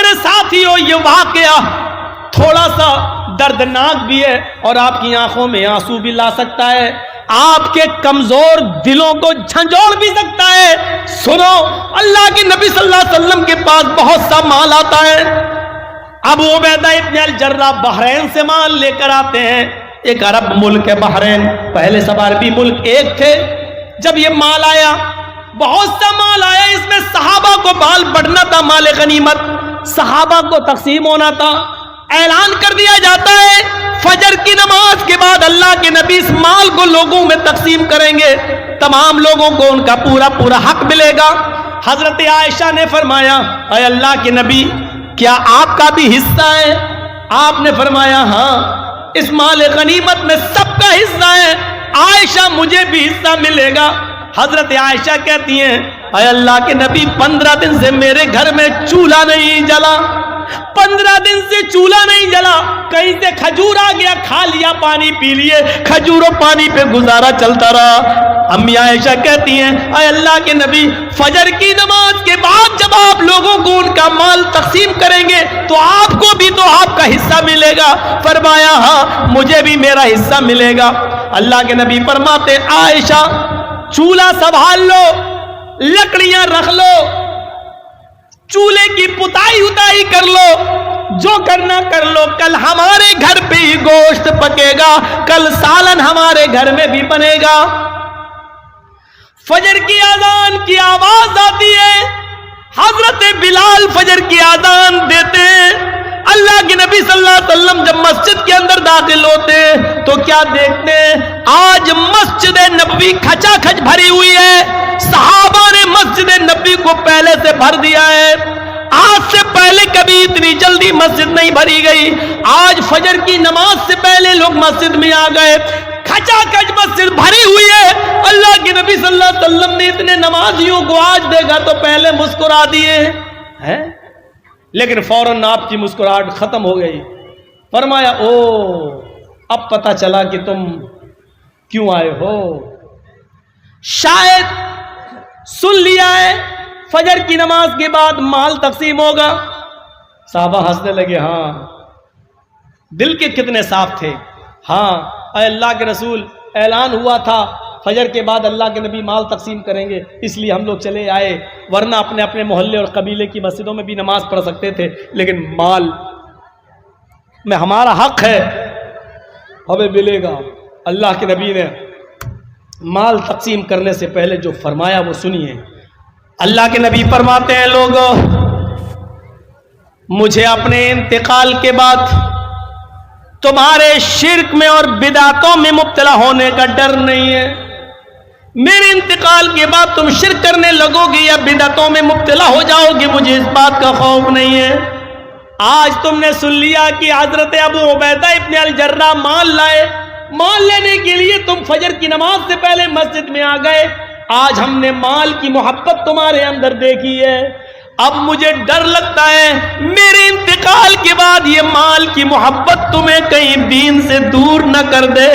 میرے ساتھیوں یہ واقعہ تھوڑا سا دردناک بھی ہے اور آپ کی آنکھوں میں آنسو بھی لا سکتا ہے، آپ کے کمزور دلوں کو جھنجھوڑ بھی سکتا ہے۔ سنو، اللہ کے نبی صلی اللہ علیہ وسلم کے پاس بہت سا مال آتا ہے۔ ابو عبیدہ ابن الجراح بحرین سے مال لے کر آتے ہیں، ایک عرب ملک ہے بحرین، پہلے سب عربی ملک ایک تھے۔ جب یہ مال آیا، بہت سا مال آیا، اس میں صحابہ کو مال بڑھنا تھا، مال غنیمت صحابہ کو تقسیم ہونا تھا۔ اعلان کر دیا جاتا ہے فجر کی نماز کے بعد اللہ کے نبی اس مال کو لوگوں میں تقسیم کریں گے، تمام لوگوں کو ان کا پورا پورا حق ملے گا۔ حضرت عائشہ نے فرمایا اے اللہ کے نبی، کیا آپ کا بھی حصہ ہے؟ آپ نے فرمایا ہاں، اس مال غنیمت میں سب کا حصہ ہے، عائشہ مجھے بھی حصہ ملے گا۔ حضرت عائشہ کہتی ہیں اے اللہ کے نبی، 15 دن سے میرے گھر میں چولہا نہیں جلا، 15 دن سے چولہا نہیں جلا، کہیں سے کھجور آ گیا، کھا لیا، پانی پی لیے، کھجور و پانی پہ گزارا چلتا رہا۔ امی عائشہ کہتی ہیں اے اللہ کے نبی، فجر کی نماز کے بعد جب آپ لوگوں کو ان کا مال تقسیم کریں گے تو آپ کو بھی تو آپ کا حصہ ملے گا۔ فرمایا ہاں، مجھے بھی میرا حصہ ملے گا۔ اللہ کے نبی فرماتے عائشہ، چولہا سنبھال لو، لکڑیاں رکھ لو، چولہے کی پتائی اتائی کر لو، جو کرنا کر لو، کل ہمارے گھر پہ ہی گوشت پکے گا، کل سالن ہمارے گھر میں بھی بنے گا۔ فجر کی اذان کی آواز آتی ہے، حضرت بلال فجر کی اذان دیتے ہیں۔ اللہ کے نبی صلی اللہ علیہ وسلم جب مسجد کے اندر داخل ہوتے ہیں تو کیا دیکھتے ہیں؟ آج مسجد نبوی کھچا کھچ بھری ہوئی ہے، صحابہ نے مسجد نبوی کو پہلے سے بھر دیا ہے۔ آج سے پہلے کبھی اتنی جلدی مسجد نہیں بھری گئی، آج فجر کی نماز سے پہلے لوگ مسجد میں آ گئے، کھچا کھچ مسجد بھری ہوئی ہے۔ اللہ کے نبی صلی اللہ علیہ وسلم نے اتنے نمازیوں کو آج دیکھا تو پہلے مسکرا دیے ہیں، لیکن فوراً آپ کی مسکراہٹ ختم ہو گئی۔ فرمایا او، اب پتہ چلا کہ تم کیوں آئے ہو، شاید سن لیا ہے فجر کی نماز کے بعد مال تقسیم ہوگا۔ صحابہ ہنسنے لگے، ہاں، دل کے کتنے صاف تھے۔ ہاں اے اللہ کے رسول، اعلان ہوا تھا فجر کے بعد اللہ کے نبی مال تقسیم کریں گے، اس لیے ہم لوگ چلے آئے، ورنہ اپنے اپنے محلے اور قبیلے کی مسجدوں میں بھی نماز پڑھ سکتے تھے، لیکن مال میں ہمارا حق ہے، ہمیں ملے گا۔ اللہ کے نبی نے مال تقسیم کرنے سے پہلے جو فرمایا وہ سنیے۔ اللہ کے نبی فرماتے ہیں لوگوں، مجھے اپنے انتقال کے بعد تمہارے شرک میں اور بدعتوں میں مبتلا ہونے کا ڈر نہیں ہے۔ میرے انتقال کے بعد تم شرک کرنے لگو گے یا بدعتوں میں مبتلا ہو جاؤ گے، مجھے اس بات کا خوف نہیں ہے۔ آج تم نے سن لیا کہ حضرت ابو عبیدہ ابن الجراح مال لائے، مال لینے کے لیے تم فجر کی نماز سے پہلے مسجد میں آ گئے۔ آج ہم نے مال کی محبت تمہارے اندر دیکھی ہے، اب مجھے ڈر لگتا ہے میرے انتقال کے بعد یہ مال کی محبت تمہیں کہیں دین سے دور نہ کر دے،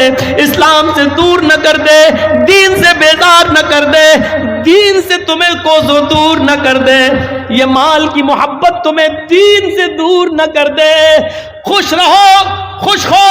اسلام سے دور نہ کر دے، دین سے بیزار نہ کر دے، دین سے تمہیں کوسوں دور نہ کر دے، یہ مال کی محبت تمہیں دین سے دور نہ کر دے۔ خوش رہو، خوش ہو،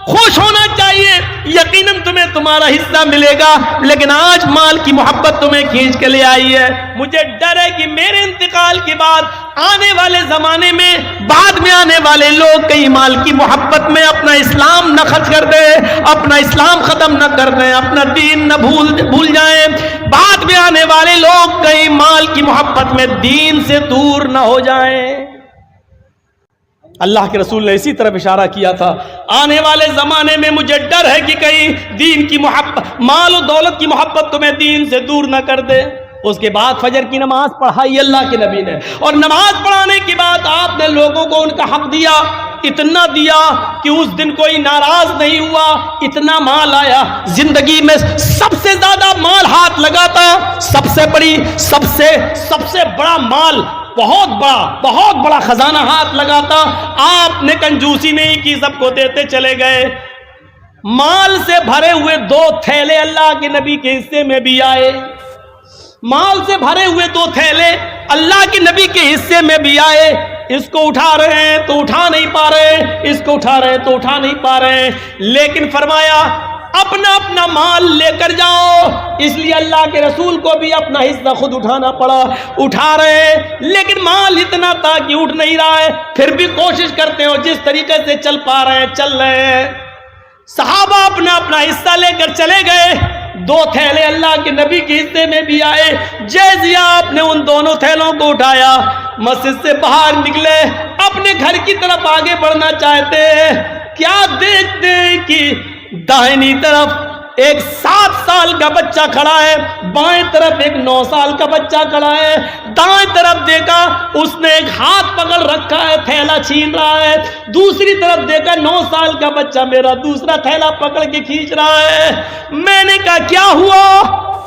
خوش ہونا چاہیے، یقیناً تمہیں تمہارا حصہ ملے گا، لیکن آج مال کی محبت تمہیں کھینچ کے لے آئی ہے۔ مجھے ڈر ہے کہ میرے انتقال کے بعد آنے والے زمانے میں، بعد میں آنے والے لوگ کہیں مال کی محبت میں اپنا اسلام نہ خرچ کر دیں، اپنا اسلام ختم نہ کر دیں، اپنا دین نہ بھول جائیں، بعد میں آنے والے لوگ کہیں مال کی محبت میں دین سے دور نہ ہو جائیں۔ اللہ کے رسول نے اسی طرف اشارہ کیا تھا، آنے والے زمانے میں مجھے ڈر ہے کہ کہیں دین کی محبت، مال و دولت کی محبت تمہیں دین سے دور نہ کر دے۔ اس کے بعد فجر کی نماز پڑھائی اللہ کے نبی نے، اور نماز پڑھانے کے بعد آپ نے لوگوں کو ان کا حق دیا، اتنا دیا کہ اس دن کوئی ناراض نہیں ہوا، اتنا مال آیا۔ زندگی میں سب سے زیادہ مال ہاتھ لگاتا، سب سے بڑا مال، بہت بڑا خزانہ ہاتھ لگاتا، آپ نے کنجوسی نہیں کی، سب کو دیتے چلے گئے۔ مال سے بھرے ہوئے 2 تھیلے اللہ کے نبی کے حصے میں بھی آئے، مال سے بھرے ہوئے 2 تھیلے اللہ کے نبی کے حصے میں بھی آئے۔ اس کو اٹھا رہے ہیں تو اٹھا نہیں پا رہے، اس کو اٹھا رہے ہیں تو اٹھا نہیں پا رہے، لیکن فرمایا اپنا اپنا مال لے کر جاؤ۔ اس لیے اللہ کے رسول کو بھی اپنا حصہ خود اٹھانا پڑا۔ اٹھا رہے لیکن مال اتنا تھا کہ اٹھ نہیں رہا ہے، پھر بھی کوشش کرتے ہو جس طریقے سے چل پا رہے ہیں چل رہے ہیں۔ صحابہ اپنا اپنا حصہ لے کر چلے گئے۔ 2 تھیلے اللہ کے نبی کے حصے میں بھی آئے۔ جیسے آپ نے ان دونوں تھیلوں کو اٹھایا، مسجد سے باہر نکلے، اپنے گھر کی طرف آگے بڑھنا چاہتے ہیں، کیا دیکھتے ہیں کہ دائنی طرف ایک 7 سال کا بچہ کھڑا ہے، بائیں طرف ایک 9 سال کا بچہ کھڑا ہے۔ دائیں طرف دیکھا، اس نے ایک ہاتھ پکڑ رکھا ہے، تھیلا چھین رہا ہے۔ دوسری طرف دیکھا، 9 سال کا بچہ میرا دوسرا تھیلا پکڑ کے کھینچ رہا ہے۔ میں نے کہا کیا ہوا؟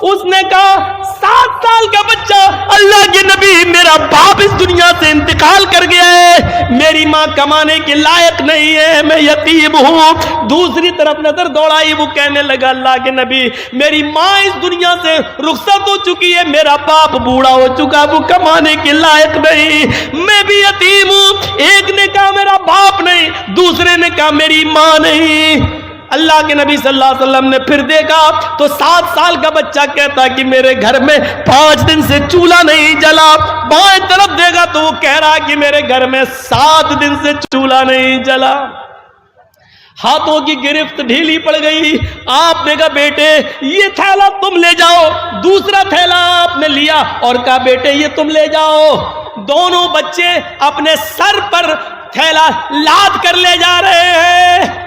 اس نے کہا 7 سال کا بچہ، اللہ کے نبی میرا باپ اس دنیا سے انتقال کر گیا ہے، میری ماں کمانے کے لائق نہیں ہے، میں یتیم ہوں۔ دوسری طرف نظر دوڑائی، وہ کہنے لگا اللہ کے نبی میری ماں اس دنیا سے رخصت ہو چکی ہے، میرا باپ بوڑھا ہو چکا، وہ کمانے کے لائق نہیں، میں بھی یتیم ہوں۔ ایک نے کہا میرا باپ نہیں، دوسرے نے کہا میری ماں نہیں۔ اللہ کے نبی صلی اللہ علیہ وسلم نے پھر دیکھا تو 7 سال کا بچہ کہتا کہ میرے گھر میں 5 دن سے چولہا نہیں جلا۔ بائیں طرف دیکھا تو وہ کہہ رہا کہ میرے گھر میں 7 دن سے چولہا نہیں جلا۔ ہاتھوں کی گرفت ڈھیلی پڑ گئی۔ آپ نے کہا بیٹے یہ تھیلا تم لے جاؤ۔ دوسرا تھیلا آپ نے لیا اور کہا بیٹے یہ تم لے جاؤ۔ دونوں بچے اپنے سر پر تھیلا لاد کر لے جا رہے ہیں۔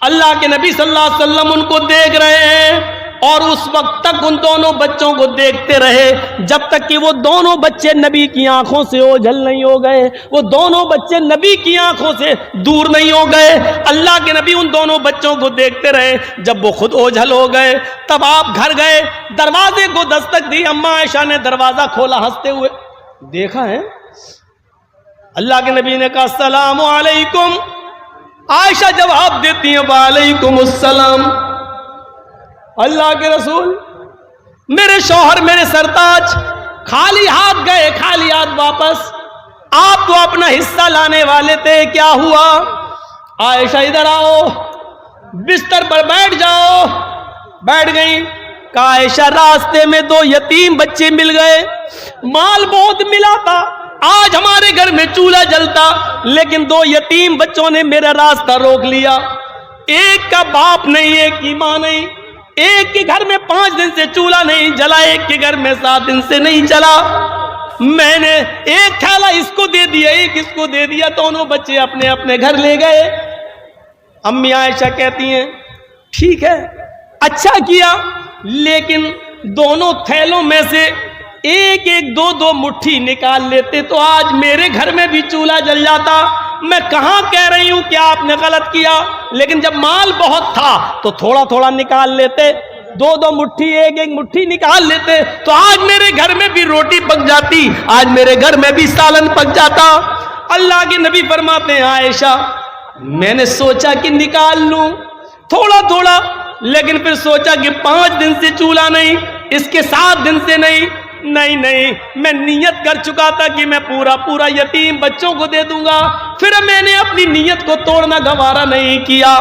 اللہ کے نبی صلی اللہ علیہ وسلم ان کو دیکھ رہے ہیں اور اس وقت تک ان دونوں بچوں کو دیکھتے رہے جب تک کہ وہ دونوں بچے نبی کی آنکھوں سے اوجھل نہیں ہو گئے، وہ دونوں بچے نبی کی آنکھوں سے دور نہیں ہو گئے۔ اللہ کے نبی ان دونوں بچوں کو دیکھتے رہے، جب وہ خود اوجھل ہو گئے تب آپ گھر گئے، دروازے کو دستک دی۔ اماں عائشہ نے دروازہ کھولا، ہنستے ہوئے دیکھا ہے، اللہ کے نبی نے کہا السلام علیکم۔ عائشہ جواب دیتی ہیں وعلیکم السلام۔ اللہ کے رسول میرے شوہر میرے سرتاج خالی ہاتھ گئے، خالی ہاتھ واپس، آپ تو اپنا حصہ لانے والے تھے، کیا ہوا؟ عائشہ ادھر آؤ، بستر پر بیٹھ جاؤ۔ بیٹھ گئی۔ کہا عائشہ راستے میں 2 یتیم بچے مل گئے، مال بہت ملا تھا، آج ہمارے گھر میں چولہا جلتا، لیکن 2 یتیم بچوں نے میرا راستہ روک لیا۔ ایک کا باپ نہیں، ایک کی ماں نہیں، ایک کے گھر میں 5 دن سے چولہا نہیں جلا، ایک کے گھر میں 7 دن سے نہیں جلا۔ میں نے ایک تھیلا اس کو دے دیا، ایک اس کو دے دیا، دونوں بچے اپنے اپنے گھر لے گئے۔ امی عائشہ کہتی ہیں ٹھیک ہے اچھا کیا، لیکن دونوں تھیلوں میں سے ایک ایک 2 مٹھی نکال لیتے تو آج میرے گھر میں بھی چولہا جل جاتا۔ میں کہاں کہہ رہی ہوں کہ آپ نے غلط کیا، لیکن جب مال بہت تھا تو تھوڑا تھوڑا نکال لیتے، 2 مٹھی ایک ایک مٹھی نکال لیتے تو آج میرے گھر میں بھی روٹی پک جاتی، آج میرے گھر میں بھی سالن پک جاتا۔ اللہ کے نبی فرماتے ہیں عائشہ میں نے سوچا کہ نکال لوں تھوڑا تھوڑا، لیکن پھر سوچا کہ 5 دن سے چولہا نہیں، اس کے 7 دن سے نہیں، میں نیت کر چکا تھا کہ میں پورا یتیم بچوں کو دے دوں گا، پھر میں نے اپنی نیت کو توڑنا گوارا نہیں کیا۔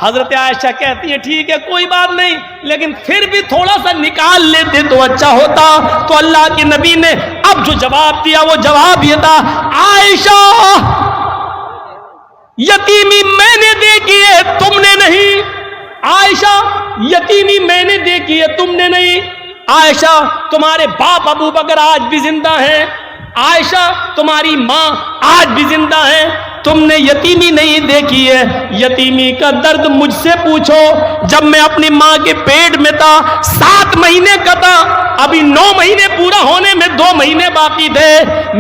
حضرت عائشہ کہتی ہے ٹھیک ہے کوئی بات نہیں، لیکن پھر بھی تھوڑا سا نکال لیتے تو اچھا ہوتا۔ تو اللہ کے نبی نے اب جو جواب دیا وہ جواب یہ تھا عائشہ یتیمی میں نے دیکھی ہے تم نے نہیں، عائشہ یتیمی میں نے دیکھی ہے تم نے نہیں، عائشہ تمہارے باپ ابو بکر آج بھی زندہ ہیں، عائشہ تمہاری ماں آج بھی زندہ ہیں، تم نے یتیمی نہیں دیکھی ہے، یتیمی کا درد مجھ سے پوچھو۔ جب میں اپنی ماں کے پیٹ میں تھا 7 مہینے کا تھا، ابھی 9 مہینے پورا ہونے میں 2 مہینے باقی تھے،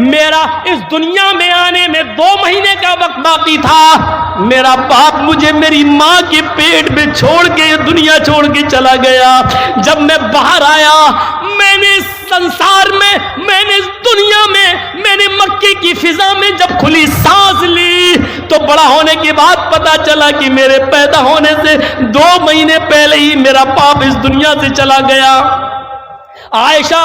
میرا اس دنیا میں آنے میں 2 مہینے کا وقت باقی تھا، میرا باپ مجھے میری ماں کے پیٹ میں چھوڑ کے دنیا چھوڑ کے چلا گیا۔ جب میں باہر آیا میں نے اس سنسار میں، میں نے اس دنیا میں نے مکے کی فضا میں جب کھلی سانس لی تو بڑا ہونے کے بعد پتا چلا کہ میرے پیدا ہونے سے 2 مہینے پہلے ہی میرا باپ اس دنیا سے چلا گیا۔ عائشہ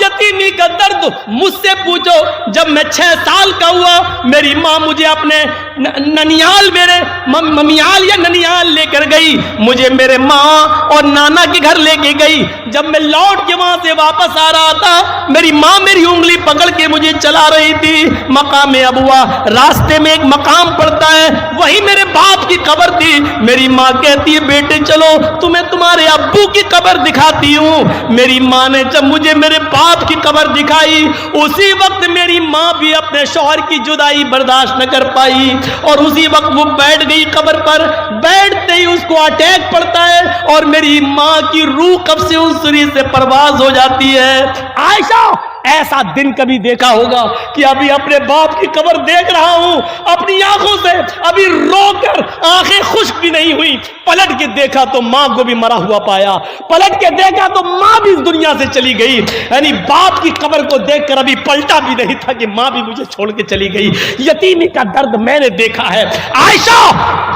یتیمی کا درد مجھ سے پوچھو. جب میں 6 سال کا ہوا میری ماں مجھے اپنے ننیال میرے ممیال یا ننیال لے کر گئی. مجھے میرے ماں اور نانا کے گھر لے کے گئی. جب میں لوٹ کے وہاں سے واپس آ رہا تھا میری ماں میری انگلی پکڑ کے مجھے چلا رہی تھی. مقام ابوا راستے میں ایک مقام پڑتا ہے وہی میرے باپ کی قبر تھی. میری ماں کہتی ہے بیٹے چلو تمہیں تمہارے ابو کی قبر دکھاتی ہوں. میری ماں نے جب مجھے میرے باپ کی قبر دکھائی اسی وقت میری ماں بھی اپنے شوہر کی جدائی برداشت نہ کر پائی اور اسی وقت وہ بیٹھ گئی قبر پر. بیٹھتے ہی اس کو اٹیک پڑتا ہے اور میری ماں کی روح قبض سے انصری سے پرواز ہو جاتی ہے. عائشہ ایسا دن کبھی دیکھا ہوگا کہ ابھی اپنے باپ کی قبر دیکھ رہا ہوں اپنی آنکھوں سے, ابھی رو کر آنکھیں خشک بھی نہیں ہوئی. پلٹ کے دیکھا تو ماں کو بھی مرا ہوا پایا, پلٹ کے دیکھا تو ماں بھی اس دنیا سے چلی گئی. یعنی باپ کی قبر کو دیکھ کر ابھی پلٹا بھی نہیں تھا کہ ماں بھی مجھے چھوڑ کے چلی گئی. یتیمی کا درد میں نے دیکھا ہے. عائشہ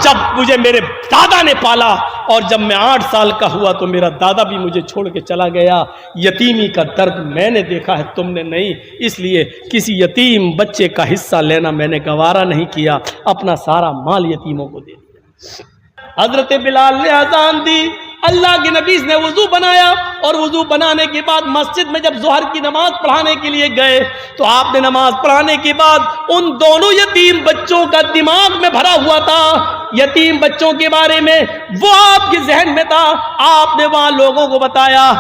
جب مجھے میرے دادا نے پالا اور جب میں 8 سال کا ہوا تو میرا دادا بھی مجھے چھوڑ کے چلا گیا. یتیمی کا درد میں نے دیکھا ہے, تم نے نہیں. اس لیے کسی یتیم بچے کا حصہ لینا میں نے گوارا نہیں کیا, اپنا سارا مال یتیموں کو دے دیا. حضرت بلال نے اذان دی, اللہ کے نبی نے وضو بنایا اور وضو بنانے کے بعد مسجد میں جب ظہر کی نماز پڑھانے کے لیے گئے تو آپ نے نماز پڑھانے کے بعد ان دونوں یتیم بچوں کا دماغ میں بھرا ہوا تھا, یتیم بچوں کے بارے میں وہ آپ کے ذہن میں تھا. آپ نے وہاں لوگوں کو بتایا